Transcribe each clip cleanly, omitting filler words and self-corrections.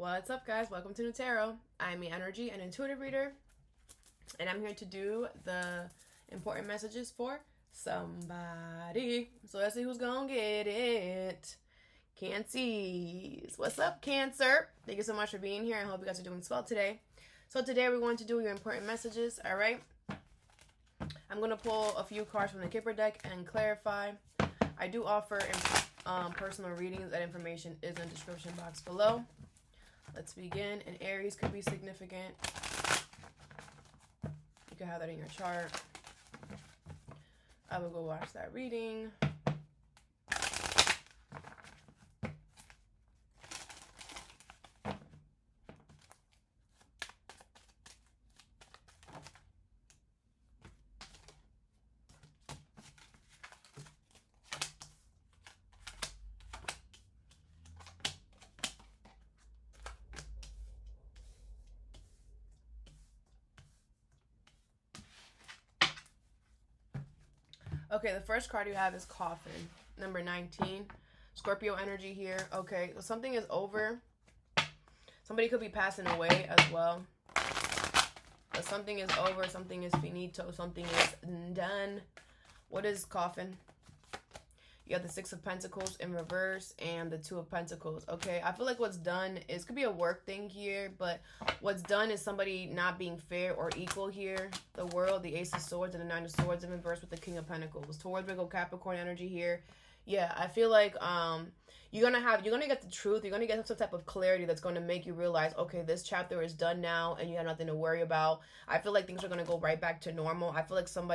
What's up, guys? Welcome to Nutarot. I'm the energy and intuitive reader, and I'm here to do the important messages for somebody. So let's see who's gonna get it. Cancies. What's up, Cancer? Thank you so much for being here. I hope you guys are doing well today. So today we're going to do your important messages, all right? I'm going to pull a few cards from the Kipper deck and clarify. I do offer personal readings. That information is in the description box below. Let's begin. And Aries could be significant. You can have that in your chart. I will go watch that reading. Okay, the first card you have is Coffin, number 19. Scorpio energy here. Okay, so something is over. Somebody could be passing away as well. But something is over, something is finito, something is done. What is Coffin? You have the Six of Pentacles in reverse and the Two of Pentacles. Okay, I feel like what's done is, could be a work thing here, but what's done is somebody not being fair or equal here. The World, the Ace of Swords, and the Nine of Swords in reverse with the King of Pentacles. Taurus, Virgo, Capricorn energy here. Yeah, I feel like you're gonna get the truth. You're gonna get some type of clarity that's gonna make you realize, okay, this chapter is done now, and you have nothing to worry about. I feel like things are gonna go right back to normal. I feel like someone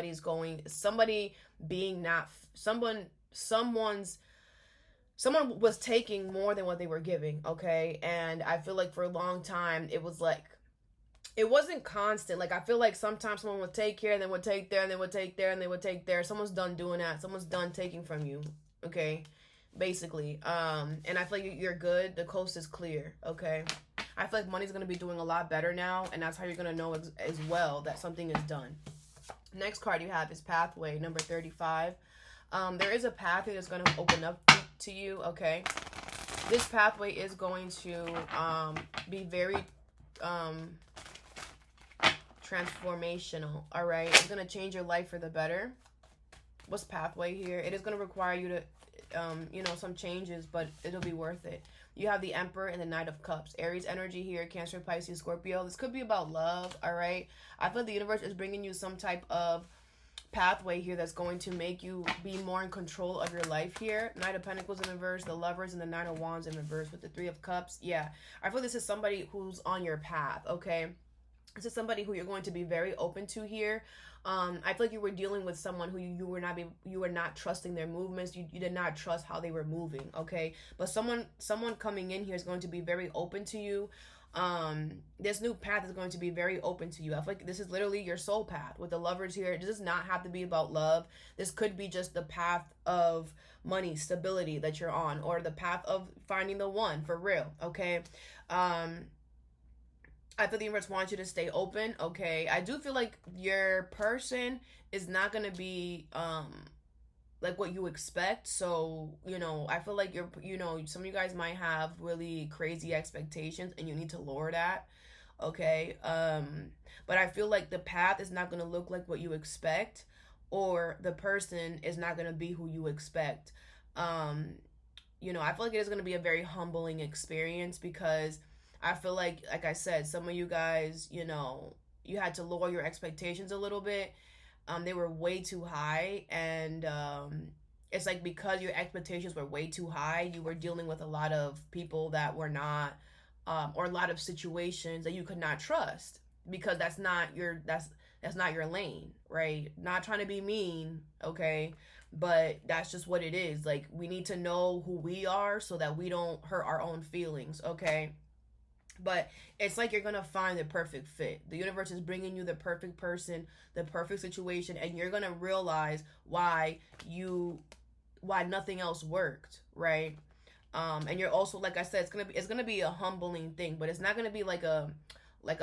was taking more than what they were giving, okay? And I feel like for a long time it was like, it wasn't constant. Like, I feel like sometimes someone would take here and then would take there and then would take there and they would take there. Someone's done doing that. Someone's done taking from you, okay? Basically. And I feel like you're good. The coast is clear, okay? I feel like money's going to be doing a lot better now, and that's how you're going to know as well that something is done. Next card you have is Pathway, number 35. There is a pathway that's going to open up to you, okay? This pathway is going to be very transformational, all right? It's going to change your life for the better. What's Pathway here? It is going to require you to, some changes, but it'll be worth it. You have the Emperor and the Knight of Cups. Aries energy here, Cancer, Pisces, Scorpio. This could be about love, all right? I feel the universe is bringing you some type of pathway here that's going to make you be more in control of your life here. Knight of Pentacles in reverse, the Lovers, and the Nine of Wands in reverse with the Three of Cups. Yeah, I feel this is somebody who's on your path, okay? This is somebody who you're going to be very open to here. I feel like you were dealing with someone who you were not trusting their movements. You did not trust how they were moving, okay? But someone coming in here is going to be very open to you. This new path is going to be very open to you. I feel like this is literally your soul path with the Lovers here. It does not have to be about love. This could be just the path of money, stability that you're on, or the path of finding the one for real, okay? I feel the universe wants you to stay open, okay? I do feel like your person is not going to be like what you expect. So, I feel like some of you guys might have really crazy expectations and you need to lower that, okay? But I feel like the path is not going to look like what you expect, or the person is not going to be who you expect. I feel like it is going to be a very humbling experience, because I feel like I said, some of you guys, you had to lower your expectations a little bit. They were way too high, and it's like, because your expectations were way too high, you were dealing with a lot of people that were not, or a lot of situations that you could not trust, because that's not your lane, right? Not trying to be mean, okay? But that's just what it is. Like, we need to know who we are so that we don't hurt our own feelings, okay? But it's like you're going to find the perfect fit. The universe is bringing you the perfect person, the perfect situation, and you're going to realize why nothing else worked, right? And you're also, like I said, it's going to be a humbling thing, but it's not going to be like a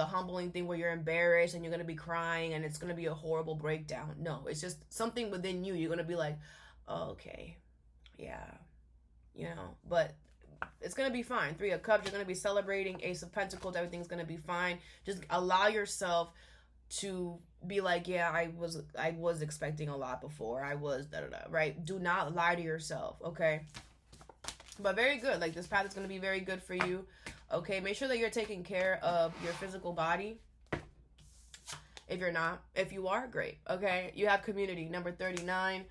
humbling thing where you're embarrassed and you're going to be crying and it's going to be a horrible breakdown. No, it's just something within you. You're going to be like, oh, okay, yeah, but It's gonna be fine. Three of Cups, you're gonna be celebrating. Ace of Pentacles, everything's gonna be fine. Just allow yourself to be like, yeah, I was expecting a lot before. I was da da da. Right? Do not lie to yourself. Okay. But very good. Like, this path is gonna be very good for you. Okay. Make sure that you're taking care of your physical body. If you're not, if you are, great. Okay. You have community, number 39.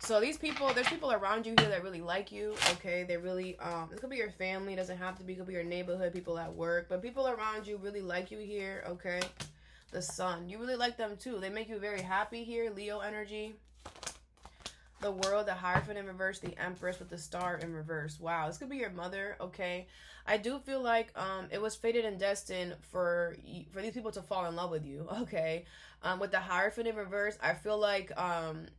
So these people, there's people around you here that really like you, okay? They really, it could be your family, it doesn't have to be, it could be your neighborhood, people at work, but people around you really like you here, okay? The Sun, you really like them too. They make you very happy here, Leo energy. The World, the Hierophant in reverse, the Empress with the Star in reverse. Wow, this could be your mother, okay? I do feel like it was fated and destined for these people to fall in love with you, okay? With the Hierophant in reverse, I feel like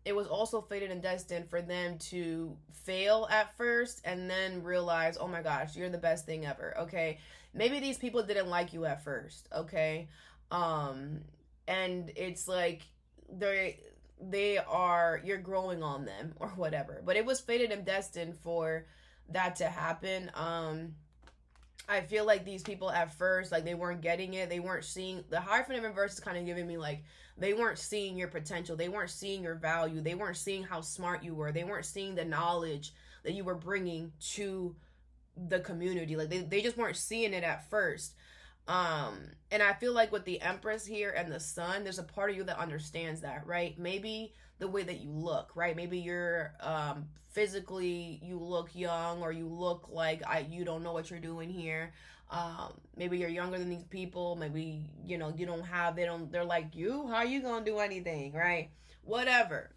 it was also fated and destined for them to fail at first and then realize, oh my gosh, you're the best thing ever, okay? Maybe these people didn't like you at first, okay? And it's like you're growing on them or whatever. But it was fated and destined for that to happen. I feel like these people at first, like, they weren't getting it. They weren't seeing, the Hierophant in reverse is kind of giving me like, they weren't seeing your potential. They weren't seeing your value. They weren't seeing how smart you were. They weren't seeing the knowledge that you were bringing to the community. Like, they just weren't seeing it at first. And I feel like with the Empress here and the Sun, there's a part of you that understands that, right? Maybe the way that you look, right? Maybe you're physically, you look young, or you look like you don't know what you're doing here. Maybe you're younger than these people. Maybe, you know, they're like, you, how are you gonna do anything, right? Whatever.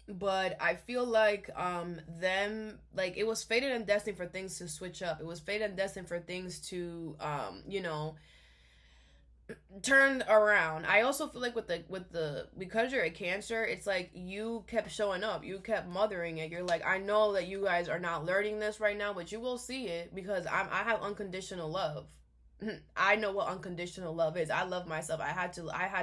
But I feel like them, like, it was fated and destined for things to switch up. It was fated and destined for things to you know, turn around. I also feel like with the because you're a Cancer, it's like you kept showing up, you kept mothering it. You're like, I know that you guys are not learning this right now, but you will see it, because I have unconditional love. I know what unconditional love is. I love myself. I had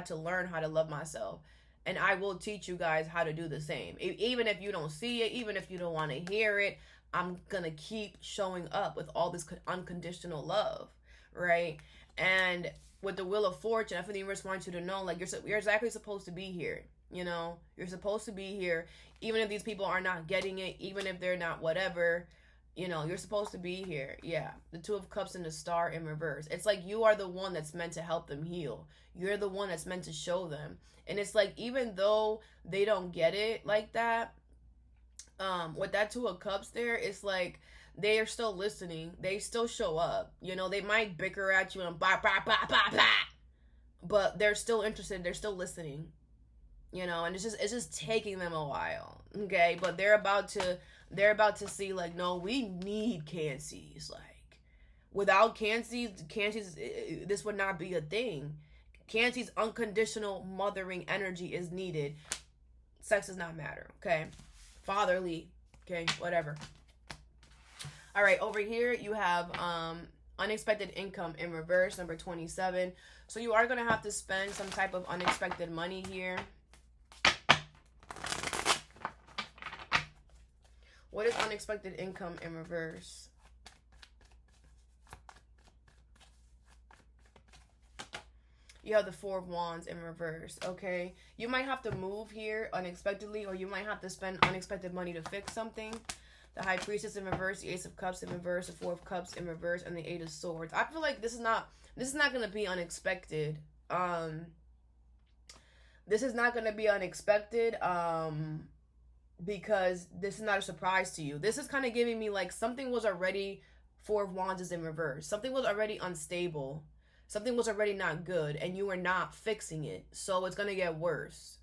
to learn how to love myself. And I will teach you guys how to do the same. Even if you don't see it, even if you don't want to hear it, I'm going to keep showing up with all this unconditional love, right? And with the Wheel of Fortune, I feel the universe wants you to know, like, you're exactly supposed to be here, you know? You're supposed to be here, even if these people are not getting it, even if they're not whatever, you know, you're supposed to be here. Yeah. The Two of Cups and the Star in reverse. It's like you are the one that's meant to help them heal. You're the one that's meant to show them. And it's like, even though they don't get it like that, with that Two of Cups there, it's like they are still listening. They still show up. You know, they might bicker at you and bah, bah, bah, bah, bah, but they're still interested. They're still listening. You know, and it's just taking them a while. Okay, but they're about to see, like, no, we need Cancies. Like, without Cancies, this would not be a thing. Cancy's unconditional mothering energy is needed. Sex does not matter, okay? Fatherly, okay, whatever. All right, over here you have unexpected income in reverse, number 27. So you are going to have to spend some type of unexpected money here. What is unexpected income in reverse? You have the Four of Wands in reverse, okay? You might have to move here unexpectedly, or you might have to spend unexpected money to fix something. The High Priestess in reverse, the Ace of Cups in reverse, the Four of Cups in reverse, and the Eight of Swords. I feel like this is not going to be unexpected. This is not going to be unexpected because this is not a surprise to you. This is kind of giving me like something was already, Four of Wands is in reverse. Something was already unstable. Something was already not good, and you were not fixing it. So it's going to get worse.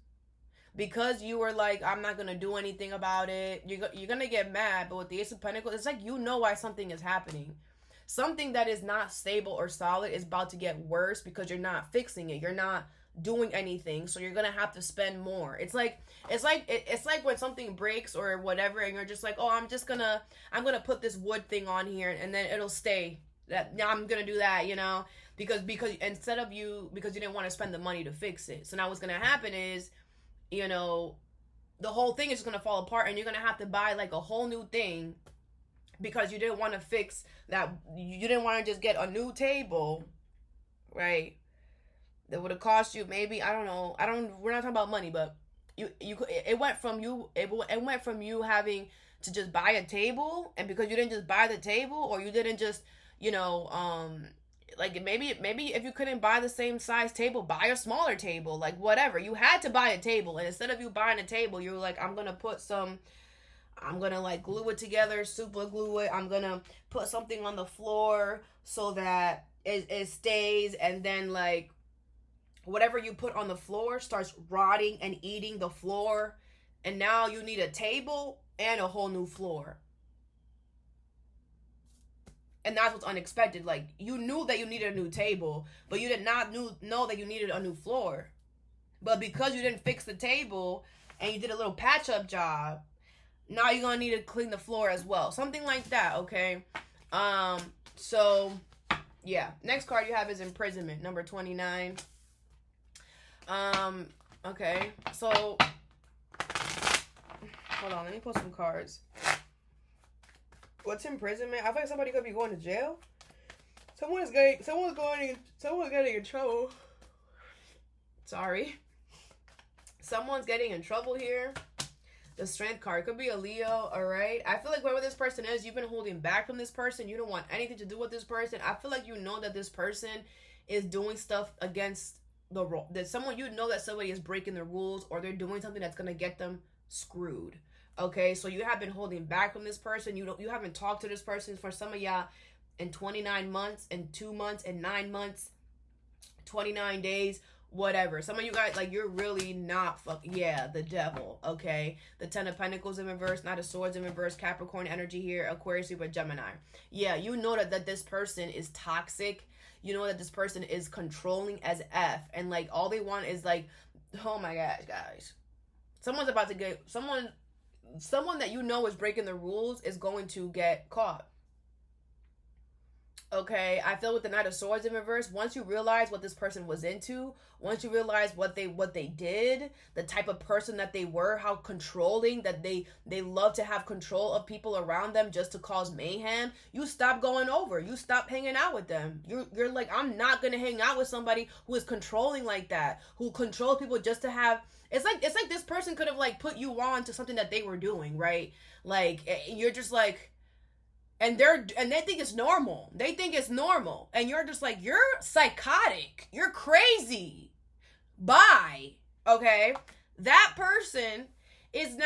Because you were like, I'm not going to do anything about it. You're going to get mad. But with the Ace of Pentacles, it's like you know why something is happening. Something that is not stable or solid is about to get worse because you're not fixing it. You're not doing anything. So you're going to have to spend more. It's like when something breaks or whatever, and you're just like, oh, I'm going to put this wood thing on here, and then it'll stay. I'm going to do that, you know? Because you didn't want to spend the money to fix it. So now what's going to happen is you know, the whole thing is going to fall apart, and you're going to have to buy like a whole new thing because you didn't want to fix that. You didn't want to just get a new table, right? That would have cost you maybe, I don't know. We're not talking about money, but it went from you having to just buy a table, and because you didn't just buy the table, or you didn't just, you know, like maybe if you couldn't buy the same size table, buy a smaller table, like whatever. You had to buy a table, and instead of you buying a table, you were like, I'm gonna like glue it together, super glue it. I'm gonna put something on the floor so that it stays, and then like whatever you put on the floor starts rotting and eating the floor, and now you need a table and a whole new floor. And that's what's unexpected. Like, you knew that you needed a new table, but you did not know that you needed a new floor. But because you didn't fix the table and you did a little patch up job, now you're gonna need to clean the floor as well. Something like that, okay? So yeah. Next card you have is imprisonment, number 29. Okay. So hold on, let me pull some cards. What's imprisonment? I feel like somebody could be going to jail. Someone's getting in trouble. Sorry. Someone's getting in trouble here. The Strength card could be a Leo, all right? I feel like whoever this person is, you've been holding back from this person. You don't want anything to do with this person. I feel like you know that this person is doing stuff against the rule. That someone, you know that somebody is breaking the rules, or they're doing something that's going to get them screwed. Okay, so you have been holding back from this person. You haven't talked to this person for some of y'all in 29 months, in 2 months, in 9 months, 29 days, whatever. Some of you guys, like, you're really not the devil, okay? The 10 of Pentacles in reverse, Knight of Swords in reverse, Capricorn energy here, Aquarius, Libra, Gemini. Yeah, you know that this person is toxic. You know that this person is controlling as F, and like all they want is like, oh my gosh, guys. Someone that you know is breaking the rules is going to get caught. Okay, I feel with the Knight of Swords in reverse, once you realize what this person was into, once you realize what they did, the type of person that they were, how controlling, that they love to have control of people around them just to cause mayhem, you stop going over. You stop hanging out with them. You're like, I'm not going to hang out with somebody who is controlling like that, who controls people just to have... It's like this person could have like put you on to something that they were doing, right? Like, you're just like... And they think it's normal. They think it's normal. And you're just like, you're psychotic. You're crazy. Bye. Okay? That person is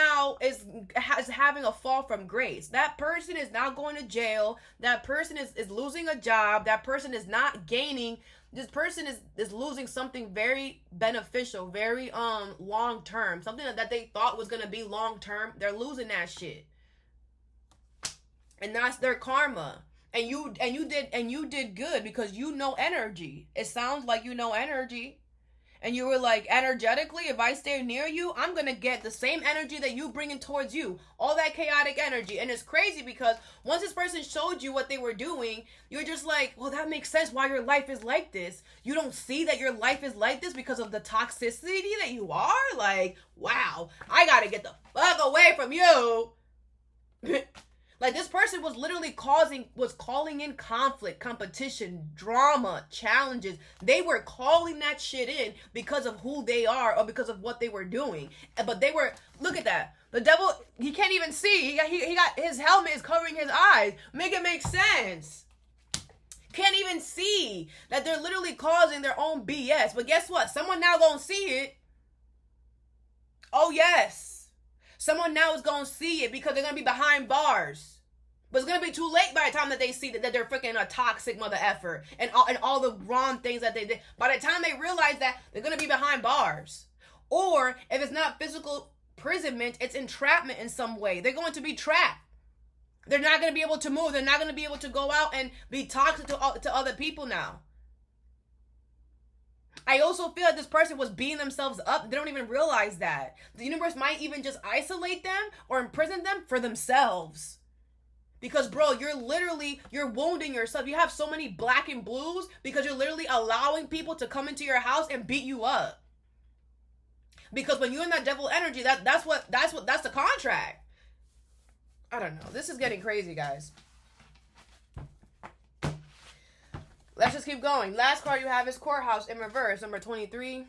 having a fall from grace. That person is now going to jail. That person is losing a job. That person is not gaining. This person is losing something very beneficial, very long term. Something that they thought was gonna be long term. They're losing that shit. And that's their karma. And you did good because you know energy. It sounds like you know energy. And you were like, energetically, if I stay near you, I'm going to get the same energy that you bringing towards you. All that chaotic energy. And it's crazy because once this person showed you what they were doing, you're just like, well, that makes sense why your life is like this. You don't see that your life is like this because of the toxicity that you are? Like, wow, I got to get the fuck away from you. Like, this person was literally calling in conflict, competition, drama, challenges. They were calling that shit in because of who they are or because of what they were doing. But they were, look at that. The devil, he can't even see. He got his helmet is covering his eyes. Make it make sense. Can't even see that they're literally causing their own BS. But guess what? Someone now gonna see it. Oh, yes. Someone now is going to see it because they're going to be behind bars. But it's going to be too late by the time that they see that they're freaking a toxic mother effer and all the wrong things that they did. By the time they realize that, they're going to be behind bars. Or if it's not physical imprisonment, it's entrapment in some way. They're going to be trapped. They're not going to be able to move. They're not going to be able to go out and be toxic to other people now. I also feel like this person was beating themselves up. They don't even realize that. The universe might even just isolate them or imprison them for themselves. Because, bro, you're wounding yourself. You have so many black and blues because you're literally allowing people to come into your house and beat you up. Because when you're in that devil energy, that's the contract. I don't know. This is getting crazy, guys. Let's just keep going. Last card you have is Courthouse in reverse, number 23.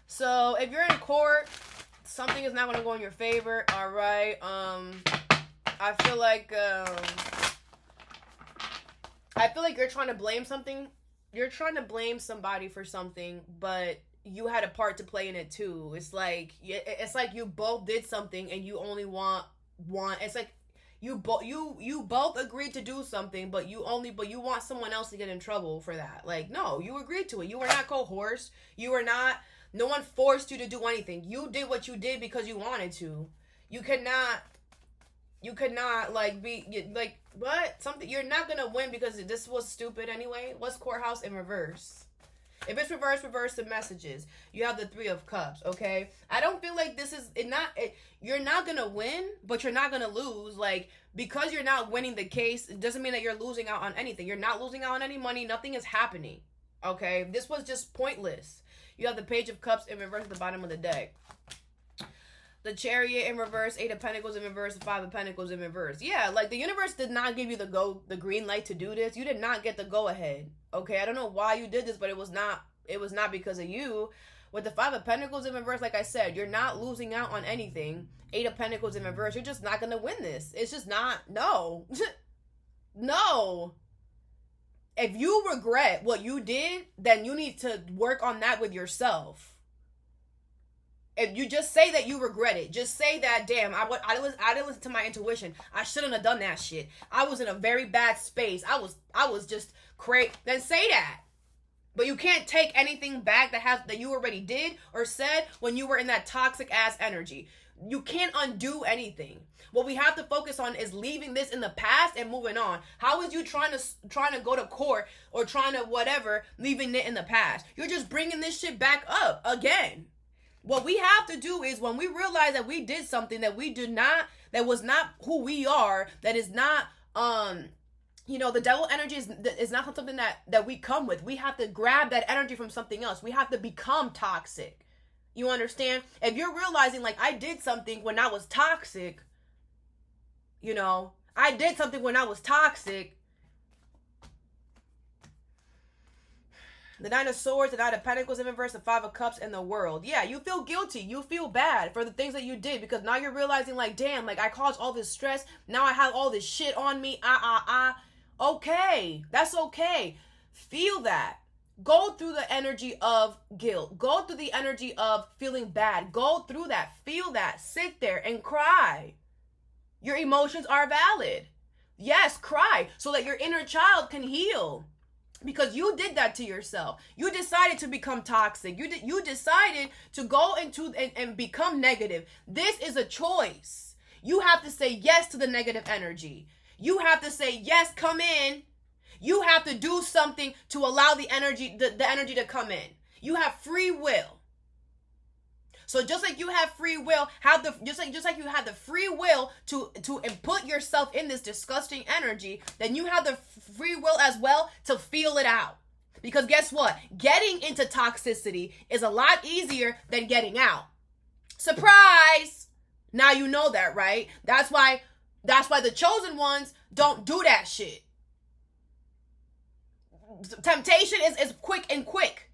So if you're in court, something is not going to go in your favor. All right. I feel like you're trying to blame something. You're trying to blame somebody for something, but you had a part to play in it too. It's like you both did something and you only want one. It's like you both agreed to do something, but you want someone else to get in trouble for that. Like, no, you agreed to it. You were not coerced. You were not. No one forced you to do anything. You did what you did because you wanted to. You could not like be like what something. You're not gonna win because this was stupid anyway. What's Courthouse in reverse? If it's reverse the messages. You have the 3 of Cups, okay? I don't feel like this is you're not going to win, but you're not going to lose. Like, because you're not winning the case, it doesn't mean that you're losing out on anything. You're not losing out on any money. Nothing is happening, okay? This was just pointless. You have the Page of Cups in reverse at the bottom of the deck. The Chariot in reverse, 8 of Pentacles in reverse, 5 of Pentacles in reverse. Yeah, like the universe did not give you the green light to do this. You did not get the go ahead. Okay, I don't know why you did this, but it was not because of you. With the 5 of Pentacles in reverse, like I said, you're not losing out on anything. 8 of Pentacles in reverse, you're just not gonna win this. It's just not. No. No. If you regret what you did, then you need to work on that with yourself. If you just say that you regret it, just say that, damn, I didn't listen to my intuition. I shouldn't have done that shit. I was in a very bad space. I was just crazy. Then say that. But you can't take anything back that you already did or said when you were in that toxic ass energy. You can't undo anything. What we have to focus on is leaving this in the past and moving on. How is you trying to go to court or trying to whatever, leaving it in the past? You're just bringing this shit back up again. What we have to do is when we realize that we did something that was not who we are, that is not, the devil energy is not something that we come with. We have to grab that energy from something else. We have to become toxic. You understand? If you're realizing, like, I did something when I was toxic, I did something when I was toxic. The 9 of Swords, the 9 of Pentacles in reverse, the 5 of Cups, and the World. Yeah, you feel guilty. You feel bad for the things that you did because now you're realizing, like, damn, like, I caused all this stress. Now I have all this shit on me. Okay, that's okay. Feel that. Go through the energy of guilt. Go through the energy of feeling bad. Go through that. Feel that. Sit there and cry. Your emotions are valid. Yes, cry so that your inner child can heal. Because you did that to yourself. You decided to become toxic. You decided to go into and become negative. This is a choice. You have to say yes to the negative energy. You have to say, yes, come in. You have to do something to allow the energy to come in. You have free will. So just like you have free will, just like you have the free will to put yourself in this disgusting energy, then you have the free will as well to feel it out. Because guess what? Getting into toxicity is a lot easier than getting out. Surprise! Now you know that, right? That's why the chosen ones don't do that shit. Temptation is quick.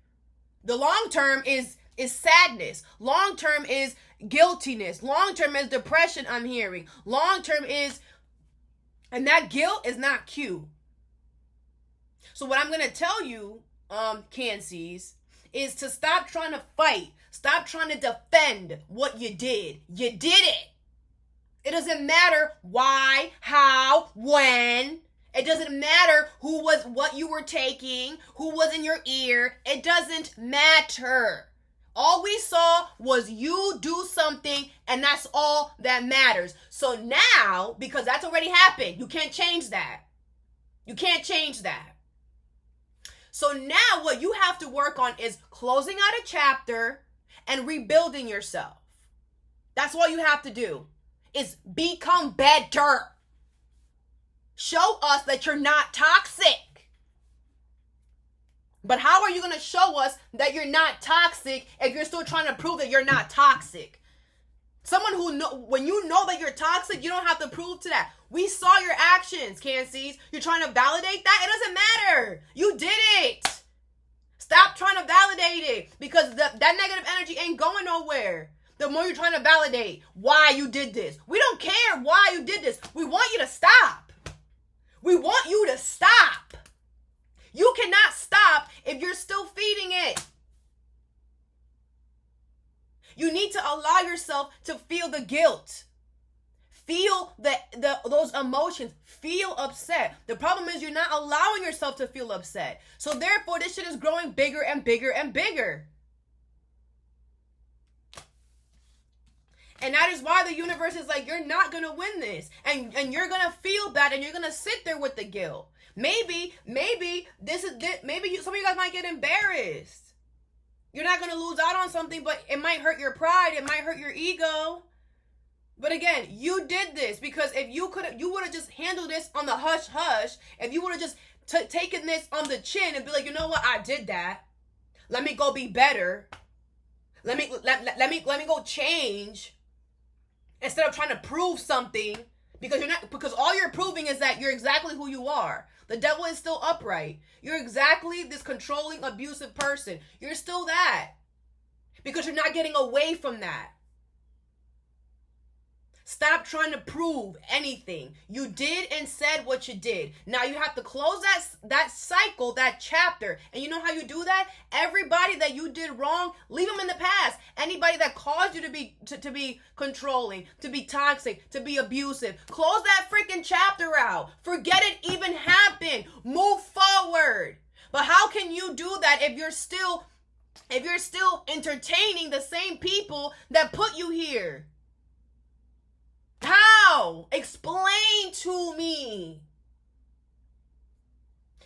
The long term is sadness. Long term is guiltiness. Long term is depression, I'm hearing. Long term is, and that guilt is not cute. So what I'm going to tell you, Cancies, is to stop trying to fight. Stop trying to defend what you did. You did it. It doesn't matter why, how, when. It doesn't matter what you were taking, who was in your ear. It doesn't matter. All we saw was you do something, and that's all that matters. So now, because that's already happened, you can't change that. You can't change that. So now what you have to work on is closing out a chapter and rebuilding yourself. That's all you have to do, is become better. Show us that you're not toxic. But how are you going to show us that you're not toxic if you're still trying to prove that you're not toxic? Someone who when you know that you're toxic, you don't have to prove to that. We saw your actions, Cancies. You're trying to validate that? It doesn't matter. You did it. Stop trying to validate it, because that negative energy ain't going nowhere. The more you're trying to validate why you did this. We don't care why you did this. We want you to stop. We want you to stop. You cannot stop if you're still feeding it. You need to allow yourself to feel the guilt. Feel those emotions. Feel upset. The problem is you're not allowing yourself to feel upset. So therefore, this shit is growing bigger and bigger and bigger. And that is why the universe is like, you're not going to win this. And you're going to feel bad, and you're going to sit there with the guilt. Maybe some of you guys might get embarrassed. You're not going to lose out on something, but it might hurt your pride. It might hurt your ego. But again, you did this because if you would have just handled this on the hush hush. If you would have just taken this on the chin and be like, you know what, I did that. Let me go be better. Let me go change. Instead of trying to prove something, because all you're proving is that you're exactly who you are. The devil is still upright. You're exactly this controlling, abusive person. You're still that. Because you're not getting away from that. Stop trying to prove anything. You did and said what you did. Now you have to close that cycle, that chapter. And you know how you do that? Everybody that you did wrong, leave them in the past. Anybody that caused you to be controlling, to be toxic, to be abusive, close that freaking chapter out. Forget it even happened. Move forward. But how can you do that if you're still entertaining the same people that put you here? How? Explain to me.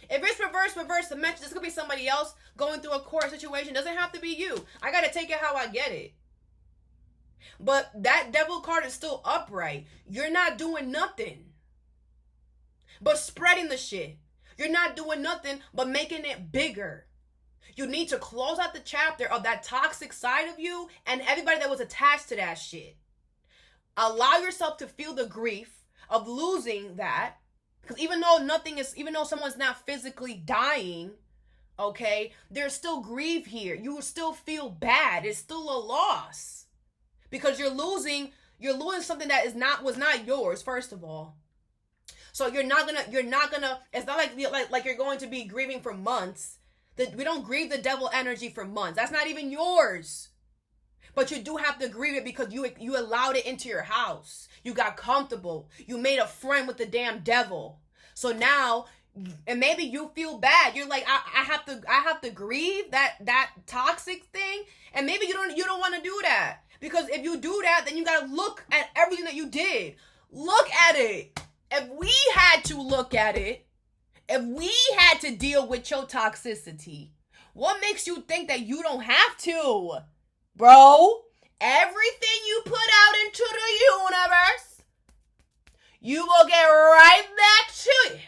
If it's reverse dimension, this could be somebody else going through a court situation. It doesn't have to be you. I got to take it how I get it. But that devil card is still upright. You're not doing nothing but spreading the shit. You're not doing nothing but making it bigger. You need to close out the chapter of that toxic side of you and everybody that was attached to that shit. Allow yourself to feel the grief of losing that. Because even though someone's not physically dying, okay, there's still grief here. You will still feel bad. It's still a loss. Because you're losing something that was not yours, first of all. So you're not gonna, it's not like you're going to be grieving for months. We don't grieve the devil energy for months. That's not even yours. But you do have to grieve it because you allowed it into your house. You got comfortable. You made a friend with the damn devil. So now, and maybe you feel bad. You're like, I have to grieve that toxic thing. And maybe you don't want to do that. Because if you do that, then you got to look at everything that you did. Look at it. If we had to look at it, if we had to deal with your toxicity, what makes you think that you don't have to? Bro, everything you put out into the universe, you will get right back to you.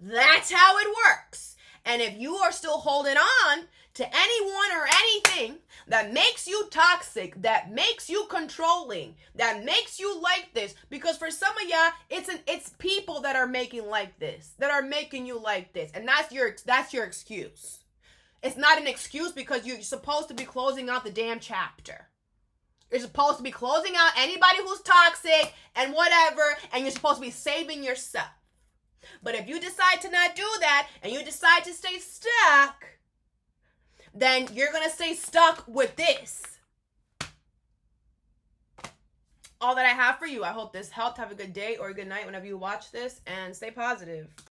That's how it works. And if you are still holding on to anyone or anything that makes you toxic, that makes you controlling, that makes you like this, because for some of y'all, it's people that are making like this, that are making you like this, and that's your excuse. It's not an excuse because you're supposed to be closing out the damn chapter. You're supposed to be closing out anybody who's toxic and whatever, and you're supposed to be saving yourself. But if you decide to not do that and you decide to stay stuck, then you're going to stay stuck with this. All that I have for you. I hope this helped. Have a good day or a good night whenever you watch this, and stay positive.